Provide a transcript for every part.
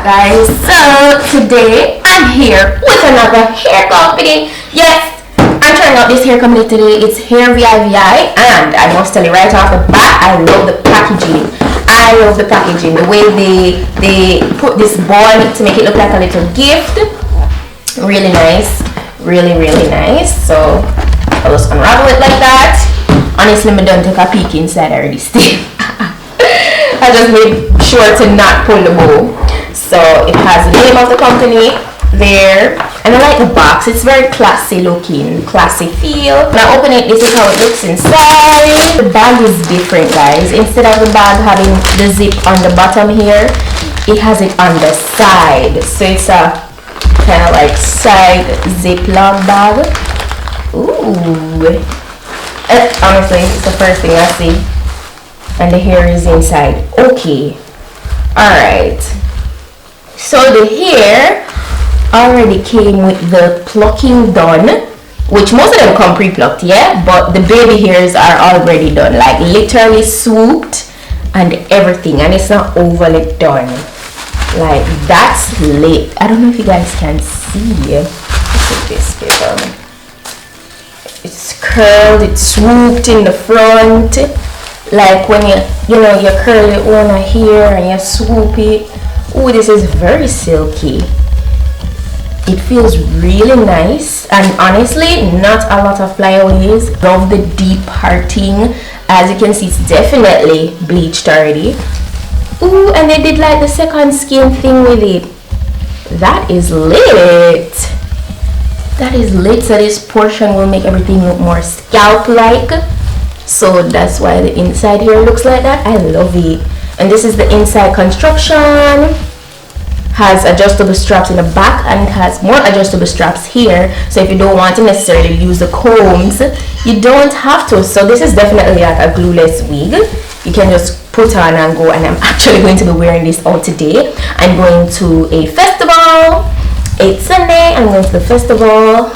guys. So today I'm here with another hair company. Yes, I'm trying out this hair company today. It's Hairvivi, and I must tell you right off the bat, I love the packaging. I love the packaging. The way they put this ball to make it look like a little gift. Really nice. Really nice. So I'll just unravel it like that. Honestly, I don't take a peek inside already still. I just made sure to not pull the bow. So it has the name of the company there, and I like the box. It's very classy looking, classy feel. When I open it, this is how it looks inside. The bag is different, guys. Instead of the bag having the zip on the bottom here, it has it on the side. So it's a kind of like side ziploc bag. Ooh. Honestly, it's the first thing I see. And the hair is inside. Okay. Alright. So the hair already came with the plucking done, which most of them come pre-plucked, yeah? But the baby hairs are already done. Like literally swooped and everything. And it's not overly done. Like that's lit. I don't know if you guys can see. Look at this paper. It's curled, it's swooped in the front, like when you curl your own hair and you swoop it. Oh, this is very silky. It feels really nice, and honestly, not a lot of flyaways. Love the deep parting. As you can see, it's definitely bleached already. Ooh, and they did like the second skin thing with it. That is lit. That is lit. So this portion will make everything look more scalp-like. So that's why the inside here looks like that. I love it. And this is the inside construction. Has adjustable straps in the back and has more adjustable straps here. So if you don't want to necessarily use the combs, you don't have to. So this is definitely like a glueless wig. You can just put on and go. And I'm actually going to be wearing this out today. I'm going to a festival. It's Sunday. I'm going to the festival.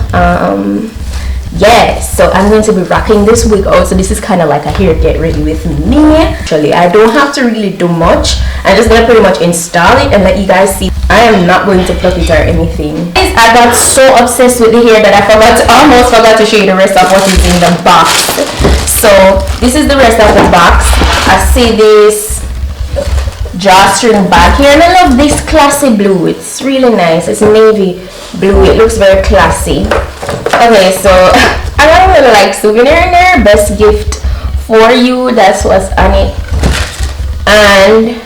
Yes, so I'm going to be rocking this wig out. So this is kind of like a hair get ready with me. Actually, I don't have to really do much. I'm just gonna pretty much install it and let you guys see. I am not going to pluck it or anything. Guys, I got so obsessed with the hair that I almost forgot to show you the rest of what is in the box. So this is the rest of the box. I see this drawstring bag here, and I love this classy blue. It's really nice. It's navy blue. It looks very classy. Okay, so I got a little like souvenir in there. Best gift for you. That's what's on it. And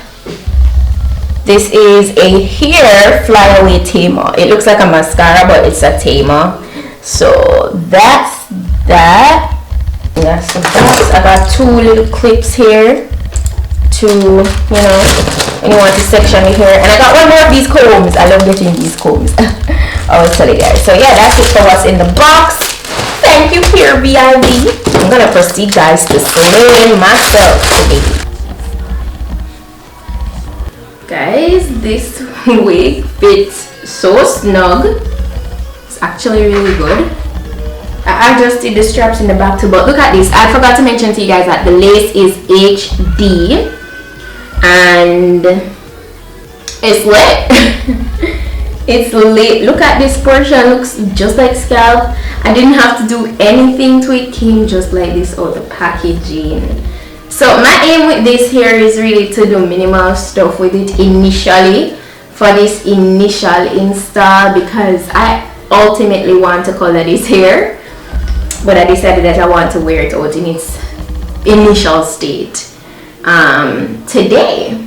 this is a hair flyaway tamer. It looks like a mascara, but it's a tamer. So that's that. That's the box. I got two little clips here to, when you want to section your hair. And I got one more of these combs. I love getting these combs. I always tell you guys. So yeah, that's it for what's in the box. Thank you, Hairvivi. I'm gonna proceed, guys, to slay myself today. Guys, this wig fits so snug. It's actually really good. I adjusted the straps in the back too, but look at this. I forgot to mention to you guys that the lace is HD and it's lit. It's lit. Look at this portion. Looks just like scalp. I didn't have to do anything to it. Came just like this out the packaging. So my aim with this hair is really to do minimal stuff with it initially for this initial install, because I ultimately want to color this hair, but I decided that I want to wear it out in its initial state today.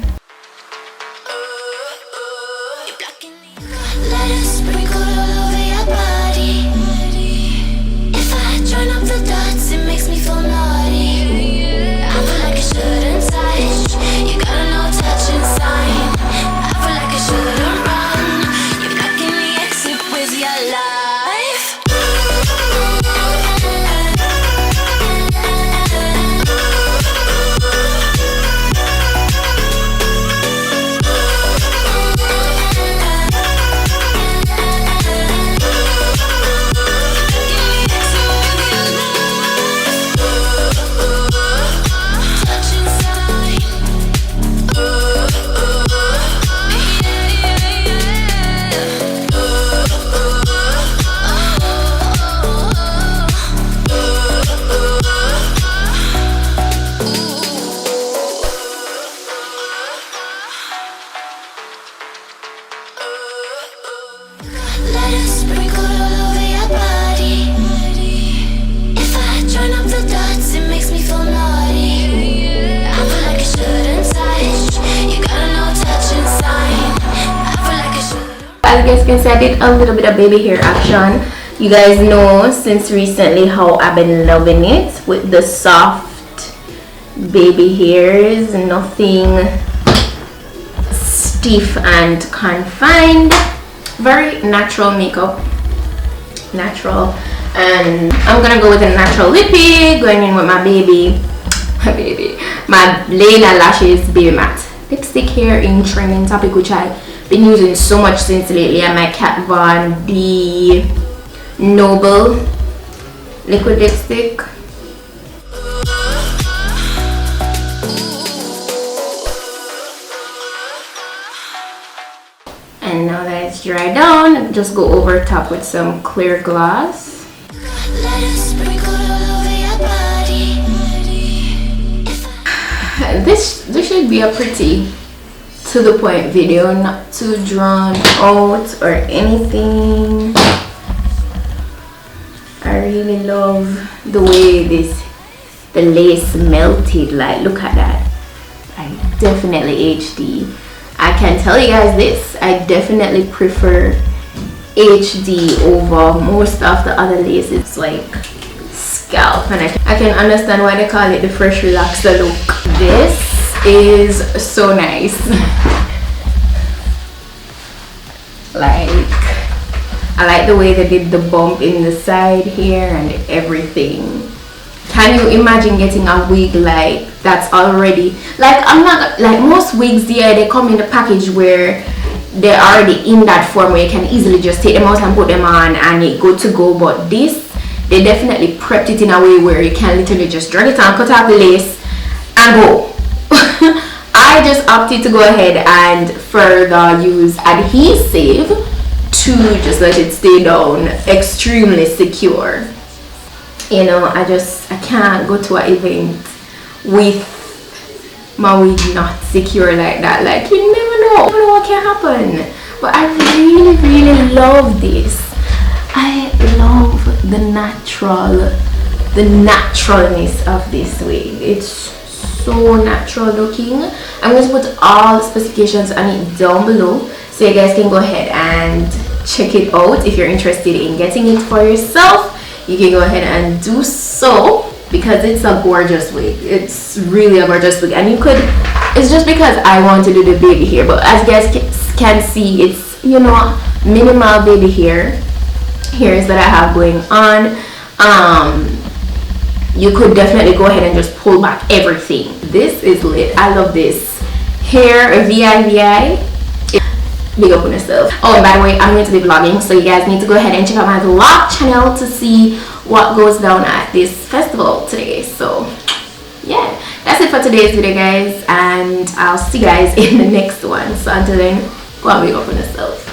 guess you can say I did a little bit of baby hair action. You guys know since recently how I've been loving it with the soft baby hairs, nothing stiff and confined. Very natural makeup, natural. And I'm gonna go with a natural lippy, going in with my my Lena Lashes Baby Matte lipstick here in Trending Topic, which I've been using so much since lately, and my Kat Von D Noble liquid lipstick. And now that it's dried down, just go over top with some clear gloss. This should be a pretty to the point video, not too drawn out or anything. I really love the way the lace melted. Like, look at that. I definitely HD. I can tell you guys this, I definitely prefer HD over most of the other laces like scalp, and I can understand why they call it the fresh relaxer look. This is so nice. Like, I like the way they did the bump in the side here and everything. Can you imagine getting a wig like that's already, like, I'm not like most wigs, yeah, they come in the package where they're already in that form where you can easily just take them out and put them on and it's good to go. But this, they definitely prepped it in a way where you can literally just drag it on, cut off the lace and go. I just opted to go ahead and further use adhesive to just let it stay down extremely secure. You know, I can't go to an event with my wig not secure like that. Like, you never know what can happen. But I really love this. I love the naturalness of this wig. It's so natural looking. I'm going to put all the specifications on it down below so you guys can go ahead and check it out. If you're interested in getting it for yourself, you can go ahead and do so, because it's a gorgeous wig. It's really a gorgeous wig, and you could, it's just because I want to do the baby hair, but as you guys can see, it's, you know, minimal baby hairs that I have going on. You could definitely go ahead and just pull back everything. This is lit. I love this. Hairvivi. Big up on yourself. Oh, and by the way, I'm going to be vlogging, so you guys need to go ahead and check out my vlog channel to see what goes down at this festival today. So yeah, that's it for today's video, guys, and I'll see you guys in the next one. So until then, go and big up on yourself.